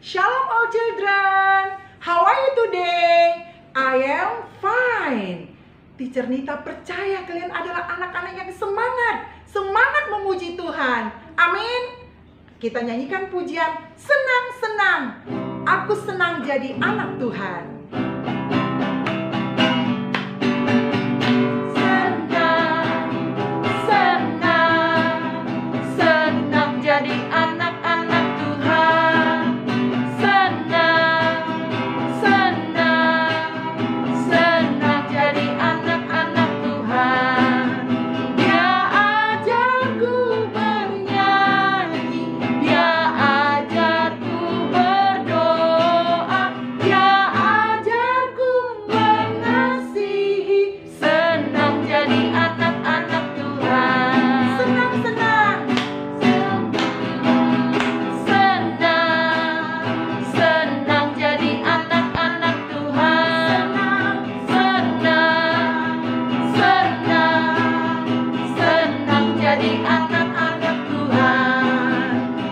Shalom all children. How are you today? I am fine. Teacher Nita percaya kalian adalah anak-anak yang semangat memuji Tuhan. Amin. Kita nyanyikan pujian senang-senang. Aku senang jadi anak Tuhan. Senang jadi anak-anak Tuhan. Senang jadi anak-anak Tuhan. Dia ajarku bernyanyi, dia ajarku berdoa, dia ajarku mengasihi. Senang jadi anak-anak Tuhan. Senang-senang. Senang jadi anak-anak Tuhan. Senang jadi anak-anak Tuhan.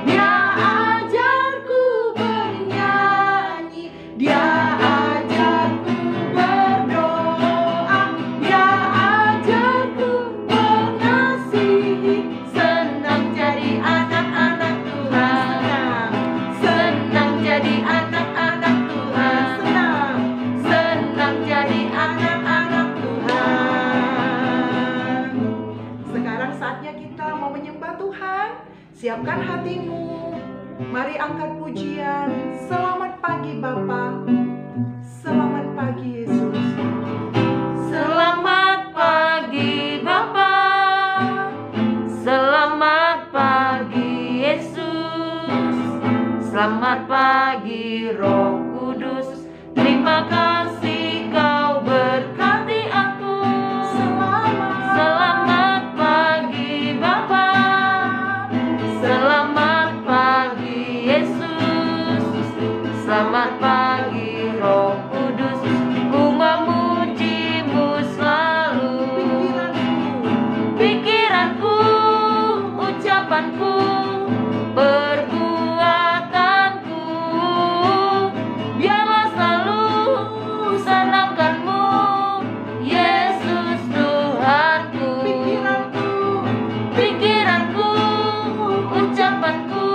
Dia ajarku bernyanyi, dia ajarku berdoa, dia ajarku mengasihi. Senang jadi anak-anak Tuhan. Senang jadi anak-anak Tuhan. Senang jadi anak-anak Tuhan. Sekarang saatnya kita mau menyembah Tuhan. Siapkan hatimu. Mari angkat pujian. Selamat pagi Bapa. Selamat pagi Yesus. Selamat pagi Bapa. Selamat pagi Yesus. Selamat pagi Roh Kudus. Terima kasih kau berkati aku. Selamat pagi Bapa. Selamat pagi Yesus. Selamat pagi Roh Kudus. Ku memujimu selalu. Pikiranku, ucapanku, perbuatanku, biarlah selalu senangkanmu, Yesus Tuhanku. Pikiranku, ucapanku,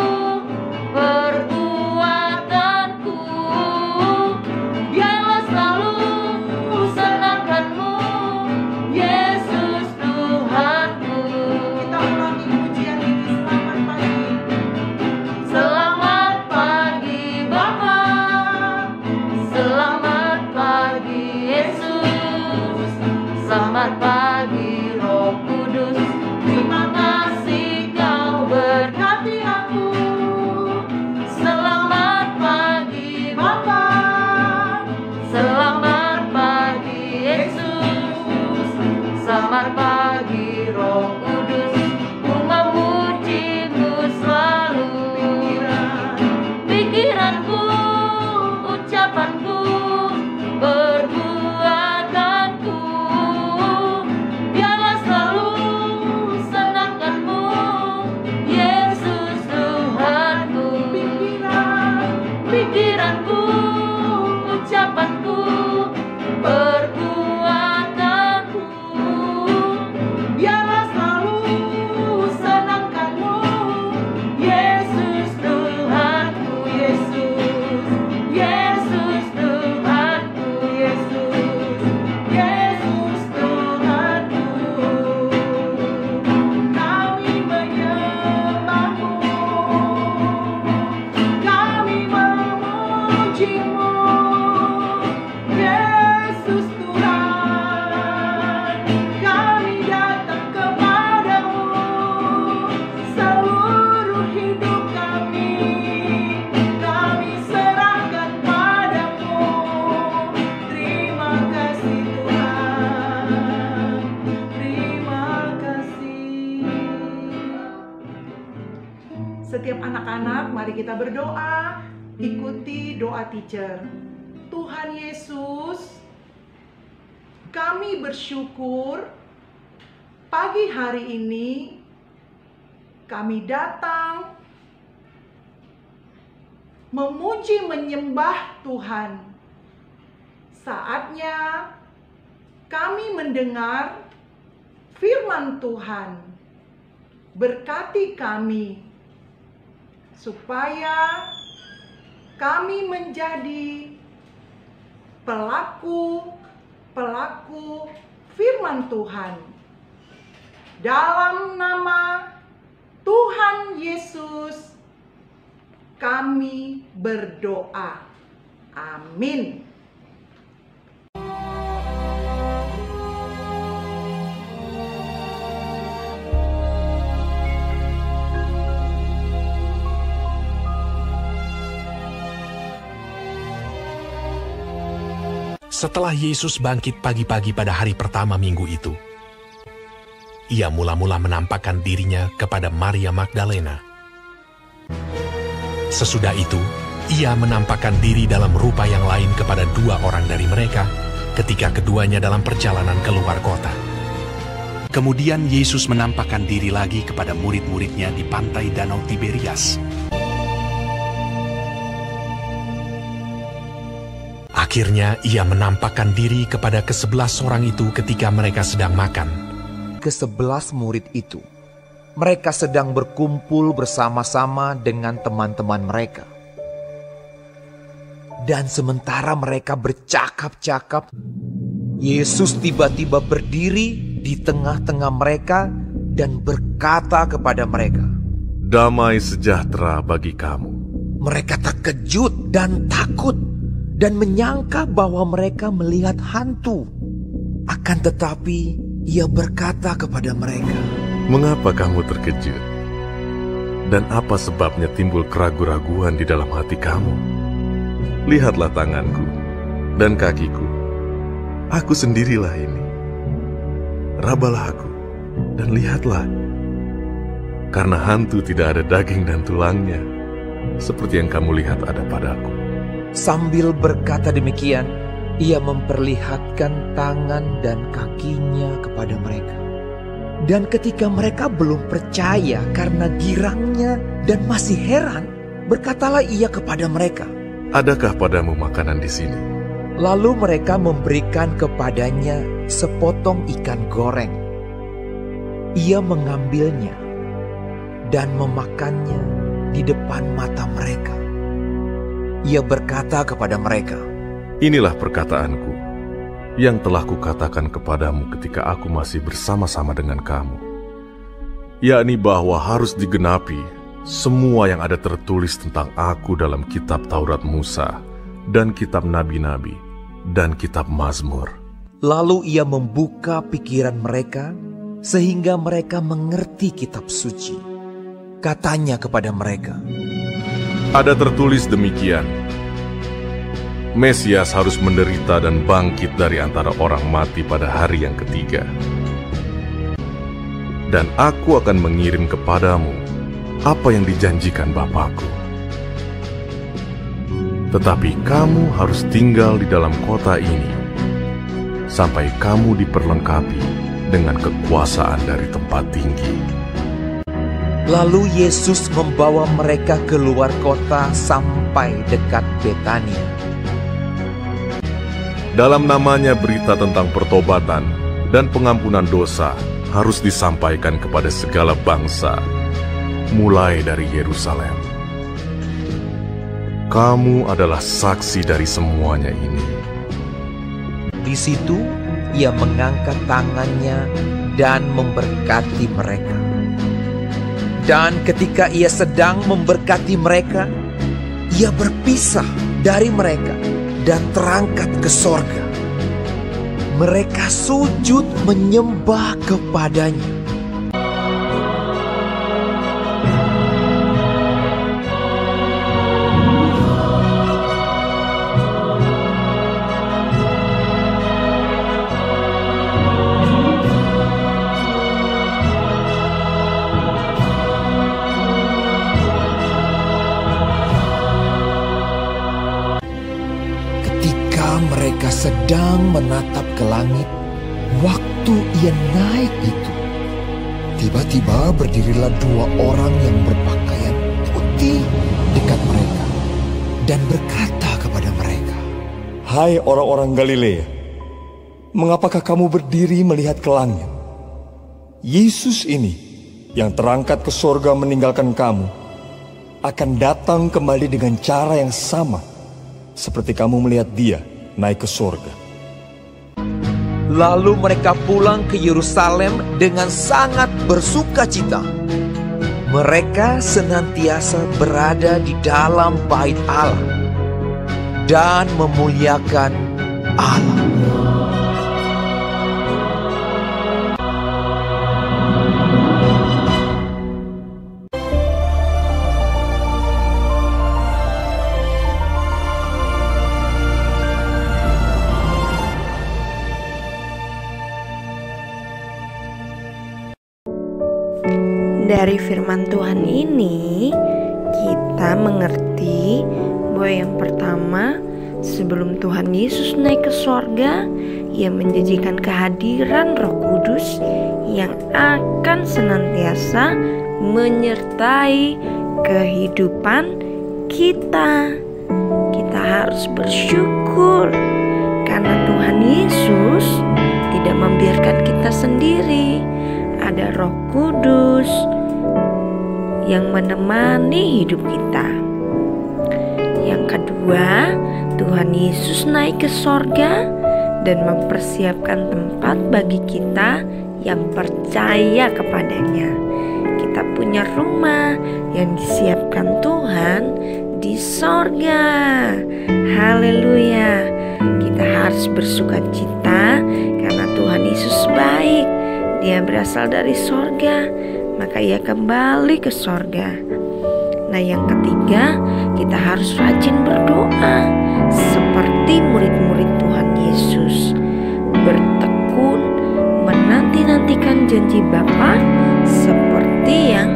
perbuatanku, biarlah selalu senangkanmu, Yesus Tuhanku. Kita ulangi pujian ini. Selamat pagi. Selamat pagi Bapa. Selamat pagi Yesus. Selamat pagi Roh Kudus. Terima kasih kau berkati aku. Selamat pagi Bapa. Selamat pagi Yesus. Selamat pagi Roh Kudus. Ku memujimu selalu. Pikiranku, ucapanku, perbuatanku, biarlah selalu senangkanmu, Yesus Tuhanku. Pikiranku, ucapanku, perbuatanku, biarlah selalu senangkanmu, Yesus Tuhanku. Yesus Tuhanku. Yesus Tuhanku. Kami menyembahmu, kami memujimu, Yesus Tuhan. Kami datang kepadamu, seluruh hidup kami serahkan padamu. Terima kasih Tuhan, terima kasih. Setiap anak-anak, mari kita berdoa. Ikuti doa teacher. Tuhan Yesus, kami bersyukur pagi hari ini kami datang memuji menyembah Tuhan. Saatnya kami mendengar firman Tuhan. Berkati kami supaya kami menjadi pelaku firman Tuhan. Dalam nama Tuhan Yesus kami berdoa. Amin. Setelah Yesus bangkit pagi-pagi pada hari pertama minggu itu, ia mula-mula menampakkan dirinya kepada Maria Magdalena. Sesudah itu, ia menampakkan diri dalam rupa yang lain kepada 2 orang dari mereka ketika keduanya dalam perjalanan keluar kota. Kemudian Yesus menampakkan diri lagi kepada murid-muridnya di pantai Danau Tiberias. Akhirnya ia menampakkan diri kepada ke-11 orang itu ketika mereka sedang makan. Ke-11 murid itu, mereka sedang berkumpul bersama-sama dengan teman-teman mereka. Dan sementara mereka bercakap-cakap, Yesus tiba-tiba berdiri di tengah-tengah mereka dan berkata kepada mereka, "Damai sejahtera bagi kamu." Mereka terkejut dan takut dan menyangka bahwa mereka melihat hantu. Akan tetapi, ia berkata kepada mereka, "Mengapa kamu terkejut? Dan apa sebabnya timbul keraguan-raguan di dalam hati kamu? Lihatlah tanganku dan kakiku. Aku sendirilah ini. Rabalah aku dan lihatlah. Karena hantu tidak ada daging dan tulangnya, seperti yang kamu lihat ada padaku." Sambil berkata demikian, ia memperlihatkan tangan dan kakinya kepada mereka. Dan ketika mereka belum percaya karena girangnya dan masih heran, berkatalah ia kepada mereka, "Adakah padamu makanan di sini?" Lalu mereka memberikan kepadanya sepotong ikan goreng. Ia mengambilnya dan memakannya di depan mata mereka. Ia berkata kepada mereka, "Inilah perkataanku yang telah kukatakan kepadamu ketika aku masih bersama-sama dengan kamu, yakni bahwa harus digenapi semua yang ada tertulis tentang aku dalam kitab Taurat Musa dan kitab Nabi-Nabi dan kitab Mazmur." Lalu ia membuka pikiran mereka sehingga mereka mengerti kitab suci. Katanya kepada mereka, Ada tertulis demikian, Mesias harus menderita dan bangkit dari antara orang mati pada hari yang ketiga. Dan aku akan mengirim kepadamu apa yang dijanjikan Bapakku. Tetapi kamu harus tinggal di dalam kota ini sampai kamu diperlengkapi dengan kekuasaan dari tempat tinggi. Lalu Yesus membawa mereka keluar kota sampai dekat Betania. Dalam namanya berita tentang pertobatan dan pengampunan dosa harus disampaikan kepada segala bangsa, mulai dari Yerusalem. Kamu adalah saksi dari semuanya ini. Di situ ia mengangkat tangannya dan memberkati mereka. Dan ketika ia sedang memberkati mereka, ia berpisah dari mereka dan terangkat ke sorga. Mereka sujud menyembah kepadanya. Mereka sedang menatap ke langit waktu ia naik itu. Tiba-tiba berdirilah 2 orang yang berpakaian putih dekat mereka. dan berkata kepada mereka, "Hai orang-orang Galilea, mengapakah kamu berdiri melihat ke langit? Yesus ini yang terangkat ke sorga meninggalkan kamu, akan datang kembali dengan cara yang sama seperti kamu melihat dia naik ke sorga." Lalu mereka pulang ke Yerusalem dengan sangat bersukacita. Mereka senantiasa berada di dalam bait Allah dan memuliakan Allah. Dari firman Tuhan ini, kita mengerti bahwa yang pertama, sebelum Tuhan Yesus naik ke sorga, Ia menjanjikan kehadiran Roh Kudus yang akan senantiasa menyertai kehidupan kita. Kita harus bersyukur karena Tuhan Yesus tidak membiarkan kita sendiri. Ada Roh Kudus yang menemani hidup kita. Yang kedua, Tuhan Yesus naik ke sorga dan mempersiapkan tempat bagi kita yang percaya kepadanya. Kita punya rumah yang disiapkan Tuhan di sorga. Haleluya. Kita harus bersukacita karena Tuhan Yesus baik. Dia berasal dari sorga, maka Ia kembali ke sorga. Nah, yang ketiga, kita harus rajin berdoa seperti murid-murid Tuhan Yesus. Bertekun menanti-nantikan janji Bapa seperti yang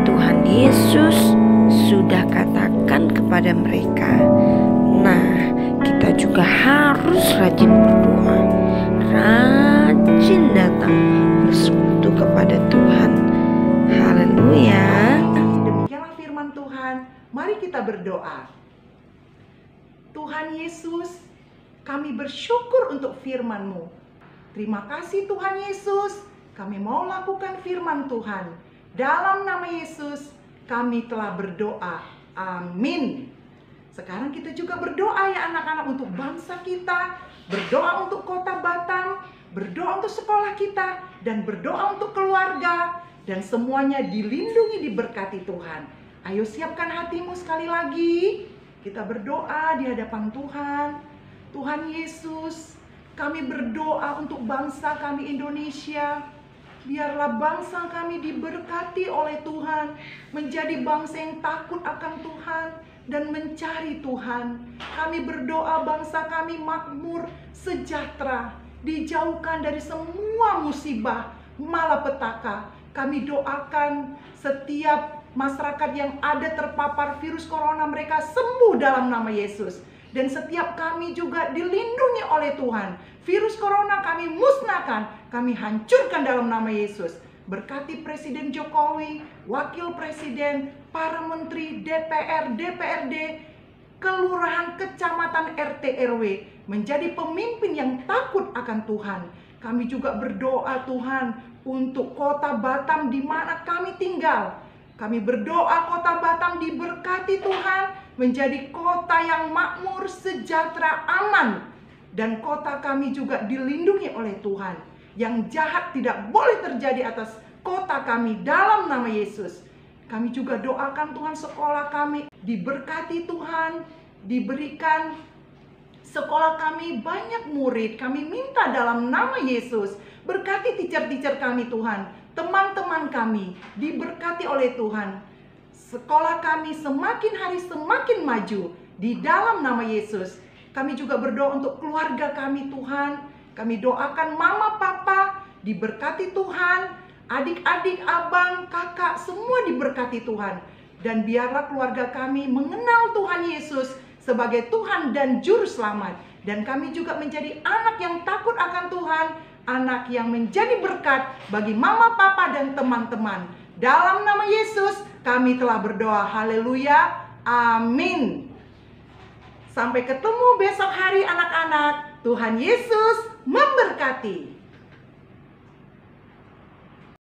Tuhan Yesus sudah katakan kepada mereka. Nah, kita juga harus rajin berdoa, rajin datang bersekutu kepada Tuhan. Haleluya. Demikianlah firman Tuhan. Mari kita berdoa. Tuhan Yesus, kami bersyukur untuk firman-Mu. Terima kasih Tuhan Yesus, kami mau lakukan firman Tuhan. Dalam nama Yesus, kami telah berdoa. Amin. Sekarang kita juga berdoa ya anak-anak untuk bangsa kita, berdoa untuk kota Batam, berdoa untuk sekolah kita, dan berdoa untuk keluarga, dan semuanya dilindungi, diberkati Tuhan. Ayo siapkan hatimu sekali lagi. Kita berdoa di hadapan Tuhan. Tuhan Yesus, kami berdoa untuk bangsa kami Indonesia. Biarlah bangsa kami diberkati oleh Tuhan, menjadi bangsa yang takut akan Tuhan dan mencari Tuhan. Kami berdoa bangsa kami makmur, sejahtera, dijauhkan dari semua musibah, malapetaka. Kami doakan setiap masyarakat yang ada terpapar virus corona, mereka sembuh dalam nama Yesus. Dan setiap kami juga dilindungi oleh Tuhan. Virus corona kami musnahkan, kami hancurkan dalam nama Yesus. Berkati Presiden Jokowi, Wakil Presiden, para menteri, DPR, DPRD, kelurahan, kecamatan, RT, RW, menjadi pemimpin yang takut akan Tuhan. Kami juga berdoa Tuhan untuk kota Batam di mana kami tinggal. Kami berdoa kota Batam diberkati Tuhan, menjadi kota yang makmur, sejahtera, aman. Dan kota kami juga dilindungi oleh Tuhan. Yang jahat tidak boleh terjadi atas kota kami dalam nama Yesus. Kami juga doakan Tuhan sekolah kami diberkati Tuhan, diberikan sekolah kami banyak murid. Kami minta dalam nama Yesus. Berkati teacher-teacher kami Tuhan, teman-teman kami diberkati oleh Tuhan. Sekolah kami semakin hari semakin maju di dalam nama Yesus. Kami juga berdoa untuk keluarga kami Tuhan. Kami doakan mama papa diberkati Tuhan, adik-adik, abang, kakak semua diberkati Tuhan. Dan biarlah keluarga kami mengenal Tuhan Yesus sebagai Tuhan dan Juru Selamat. Dan kami juga menjadi anak yang takut akan Tuhan, anak yang menjadi berkat bagi mama, papa, dan teman-teman. Dalam nama Yesus kami telah berdoa. Haleluya. Amin. Sampai ketemu besok hari anak-anak. Tuhan Yesus memberkati.